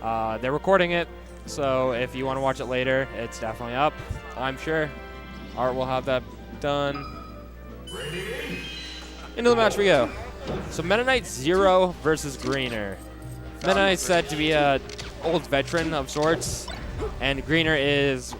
They're recording it, so if you want to watch it later, it's definitely up, I'm sure. Art will have that done. Into the match we go. So Meta Knight 0 versus Greener. Meta Knight's said to be a old veteran of sorts, and Greener is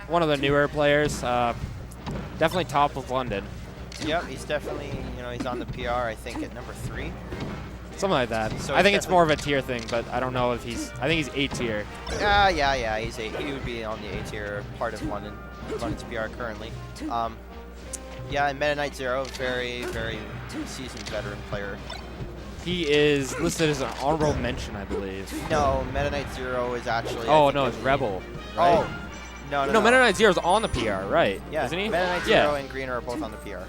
one of the newer players. Definitely top of London. Yep, he's definitely, he's on the PR, I think, at number 3. Something like that. So I think it's more of a tier thing, but I don't know if he's. I think he's A tier. Yeah. He would be on the A tier part of London's PR currently. Yeah, and Meta Knight 0, very, very seasoned veteran player. He is listed as an honorable mention, I believe. No, Meta Knight 0 is actually. Oh no, it's Rebel. Right? Oh, no. No, Meta Knight 0 is on the PR, right? Yeah, Isn't he? Meta Knight 0 and Greener are both on the PR.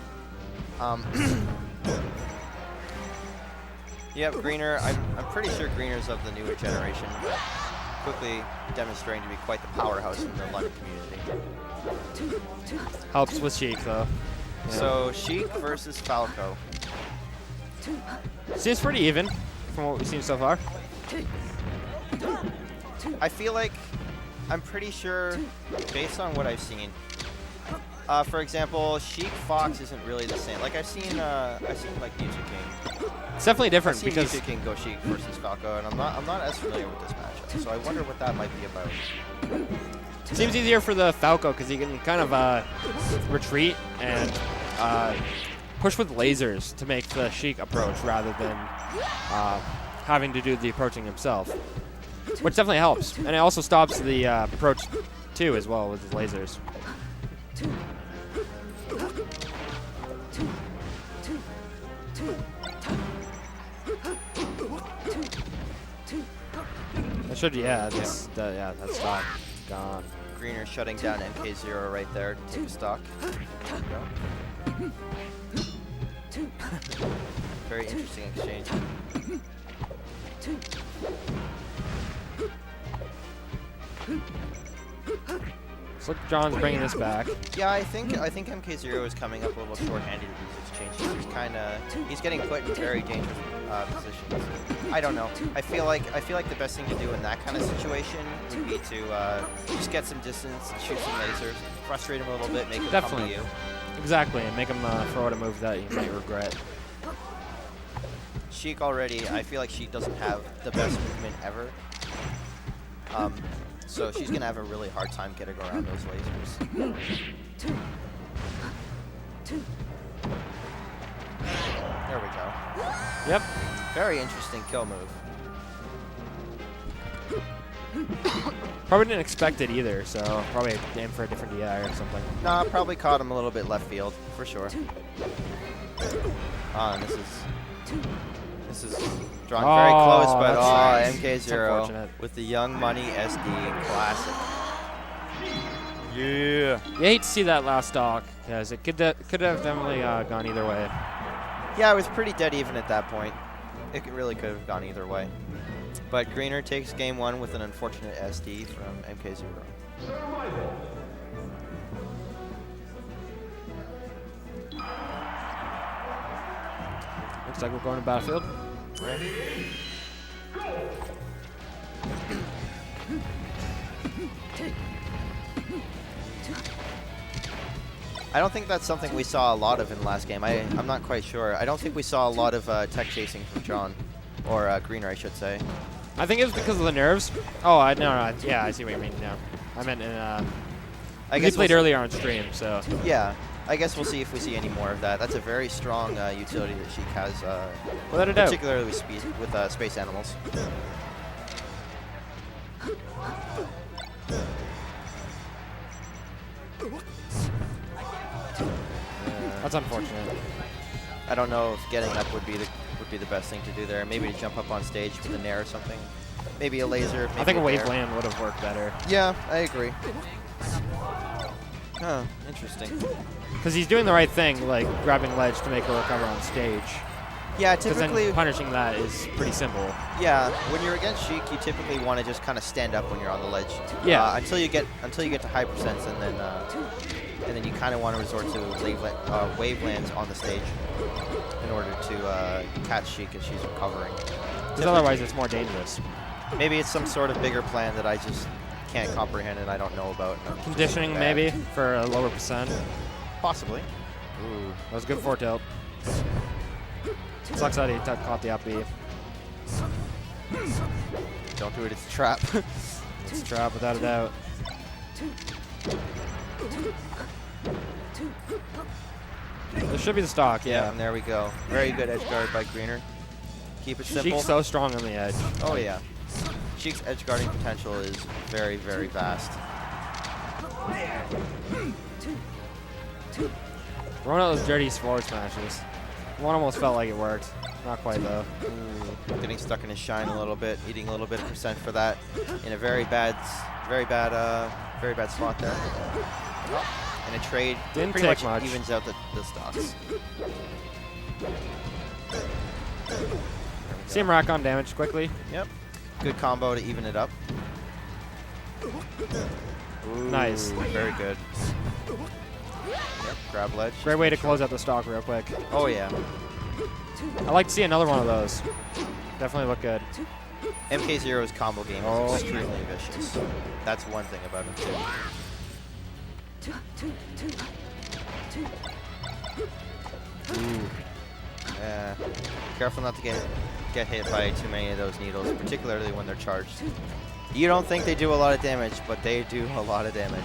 Yep, Greener. I'm pretty sure Greener's of the newer generation, but quickly demonstrating to be quite the powerhouse in the London community. Helps with Sheik though. Yeah. So Sheik versus Falco. Seems pretty even from what we've seen so far. I feel like I'm pretty sure, based on what I've seen. For example, Sheik Fox isn't really the same. Like I've seen like Music King. It's definitely different because Music King go Sheik versus Falco, and I'm not as familiar with this matchup. So I wonder what that might be about. it seems easier for the Falco because he can kind of retreat and push with lasers to make the Sheik approach rather than having to do the approaching himself, which definitely helps. And it also stops the approach too as well with the lasers. That should, that's gone. Greener shutting down MK0 right there to take a stock. Very interesting exchange. Looks like John's bringing this back. Yeah, I think MK0 is coming up a little short-handed with these exchanges. He's getting put in very dangerous positions. I don't know. I feel like the best thing to do in that kind of situation would be to just get some distance, shoot some lasers, frustrate him a little bit, make him come to you. Exactly, and make him throw out a move that you might regret. Sheik already, I feel like Sheik doesn't have the best movement ever. So she's going to have a really hard time getting around those lasers. There we go. Yep. Very interesting kill move. Probably didn't expect it either, so probably aim for a different DI or something. Nah, probably caught him a little bit left field, for sure. And this is drawn very close, but nice. MK0 with the Young Money SD classic. Yeah. You hate to see that last stock because it could have definitely gone either way. Yeah, it was pretty dead even at that point. It really could have gone either way. But Greener takes game 1 with an unfortunate SD from MK0. Looks like we're going to Battlefield. Ready? I don't think that's something we saw a lot of in the last game. I'm not quite sure. I don't think we saw a lot of tech chasing from John, or Greener, I should say. I think it was because of the nerves. Oh, no, yeah, I see what you mean now. I meant in, I guess he played earlier on stream, so. Yeah, I guess we'll see if we see any more of that. That's a very strong utility that Sheik has, without a doubt. particularly with speed, with space animals. That's unfortunate. I don't know if getting up would be the best thing to do there. Maybe to jump up on stage with a nair or something. Maybe a laser. Maybe I think a wave nair. land would have worked better. Yeah, I agree. Oh, interesting. Because he's doing the right thing, like grabbing ledge to make a recover on stage. Yeah, Because typically. then punishing that is pretty simple. Yeah, when you're against Sheik, you typically want to just kind of stand up when you're on the ledge. Yeah. Until you get to high percents, and then you kind of want to resort to wave lands on the stage in order to catch Sheik as she's recovering. Because otherwise it's more dangerous. Maybe it's some sort of bigger plan that I just can't comprehend and I don't know about. Conditioning maybe for a lower percent. Possibly. Ooh, that was a good four tilt. Sucks that he caught the up B. Don't do it, it's a trap. It's a trap without a doubt. This should be the stock, yeah. And there we go. Very good edge guard by Greener. Keep it simple. Sheik's so strong on the edge. Oh yeah. Sheik's edge guarding potential is very, very vast. Throwing out those dirty forward smashes. One almost felt like it worked. Not quite though. Ooh, getting stuck in his shine a little bit, eating a little bit of percent for that in a very bad spot there. And a trade Didn't pretty take much much. evens out the stocks. See him rack on damage quickly. Yep. Good combo to even it up. Ooh, Nice. Very good. Yep, grab ledge. Great way to close out the stock real quick. Oh yeah. I'd like to see another one of those. Definitely look good. MK0's combo game is extremely vicious. That's one thing about him too. Ooh. Yeah. Careful not to get hit by too many of those needles, particularly when they're charged. You don't think they do a lot of damage, but they do a lot of damage.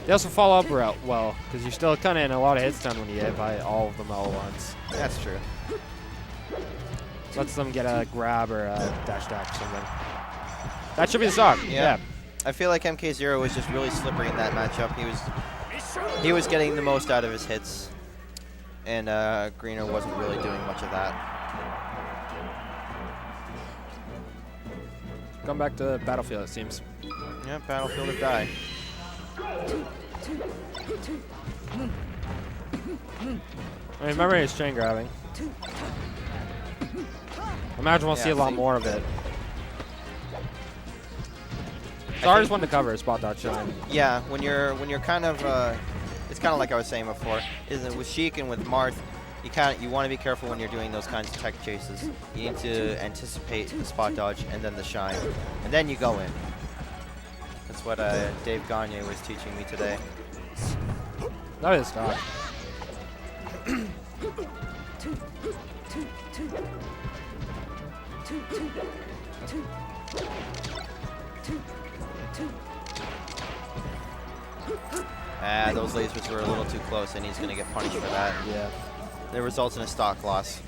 They also follow up well, because you're still kind of in a lot of hit stun when you hit by all of them all at once. That's true. Lets them get a grab or a dash or something. That should be the stock. Yeah. I feel like MK0 was just really slippery in that matchup. He was getting the most out of his hits, and Greener wasn't really doing much of that. Come back to Battlefield, it seems. Yep, Battlefield or die. I mean, remember his chain grabbing. Imagine we'll see a lot more of it. It's the hardest one to cover, spot dodge shine. Yeah, when you're kind of it's kind of like I was saying before. Isn't it with Sheik and with Marth, you want to be careful when you're doing those kinds of tech chases. You need to anticipate the spot dodge and then the shine, and then you go in. That's what Dave Gagne was teaching me today. That is stock. Those lasers were a little too close, and he's going to get punished for that. Yeah. That results in a stock loss.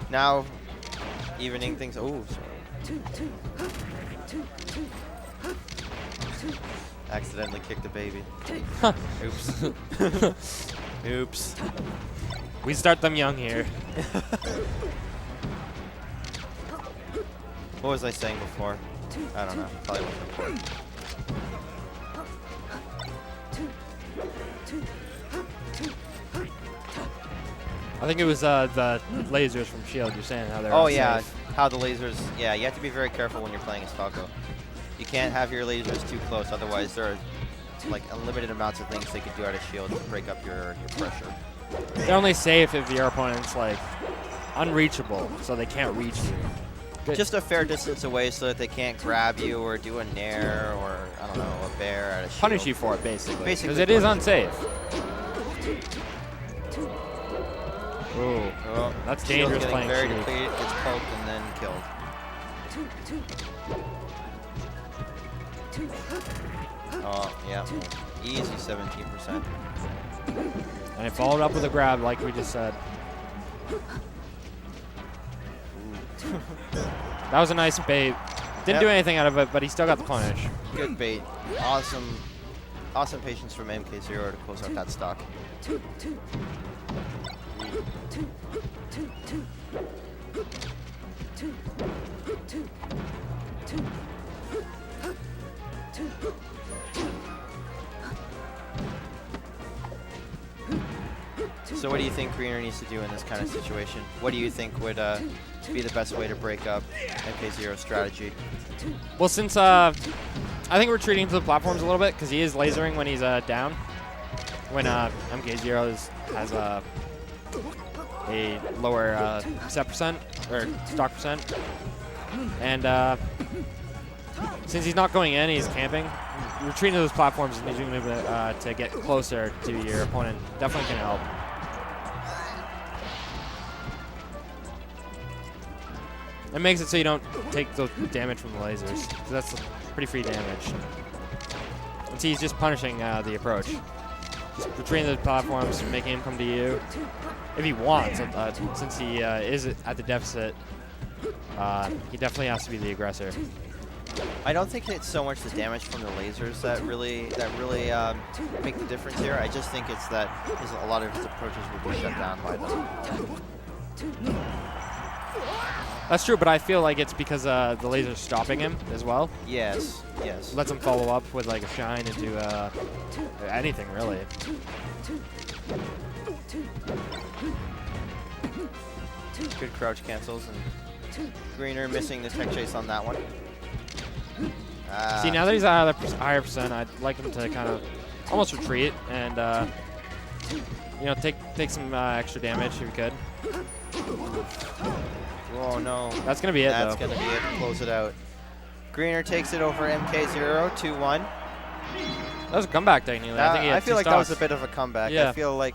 Now, evening things. Oh, sorry. Accidentally kicked a baby. Oops. Oops. We start them young here. What was I saying before? I don't know. Probably wasn't important. I think it was the lasers from Shield. You're saying how they're Oh unsafe. yeah, how the lasers. Yeah, you have to be very careful when you're playing as Falco. You can't have your lasers too close, otherwise there are like unlimited amounts of things they could do out of Shield to break up your pressure. They're only safe if your opponent's like unreachable, so they can't reach you. Good. Just a fair distance away so that they can't grab you or do a nair or, I don't know, a bear at a shield. Punish you for it, basically. Basically Because it is punish unsafe. Ooh, Oh, that's Shield's dangerous getting playing very Sheik. depleted, gets poked and then killed. Oh, yeah. Easy 17%. And it followed up with a grab, like we just said. That was a nice bait. Didn't do anything out of it, but he still got the punish. Good bait. Awesome patience from MK0 to close out that stock. So what do you think Greener needs to do in this kind of situation? What do you think would be the best way to break up MK0's strategy? Well, since I think we're retreating to the platforms a little bit because he is lasering when he's down. When MK0 has the a lower set percent or stock percent. And since he's not going in, he's camping. Retreating to those platforms and using them to get closer to your opponent definitely can help. It makes it so you don't take those damage from the lasers, because that's pretty free damage. And see, he's just punishing the approach. Just retreating those platforms, making him come to you. If he wants, since he is at the deficit, he definitely has to be the aggressor. I don't think it's so much the damage from the lasers that really make the difference here. I just think it's that a lot of his approaches will be shut down by them. That's true, but I feel like it's because the laser's stopping him as well. Yes, yes. Lets him follow up with like a shine into anything really. Good crouch cancels, and Greener missing the tech chase on that one. See, now that he's at a higher percent, I'd like him to kind of almost retreat and you know, take some extra damage if he could. Oh no. That's gonna be it. That's though. gonna be it. Close it out. Greener takes it over MK0, 2-1. That was a comeback technically. I think he had I feel two like that was a stocks. bit of a comeback. Yeah. I feel like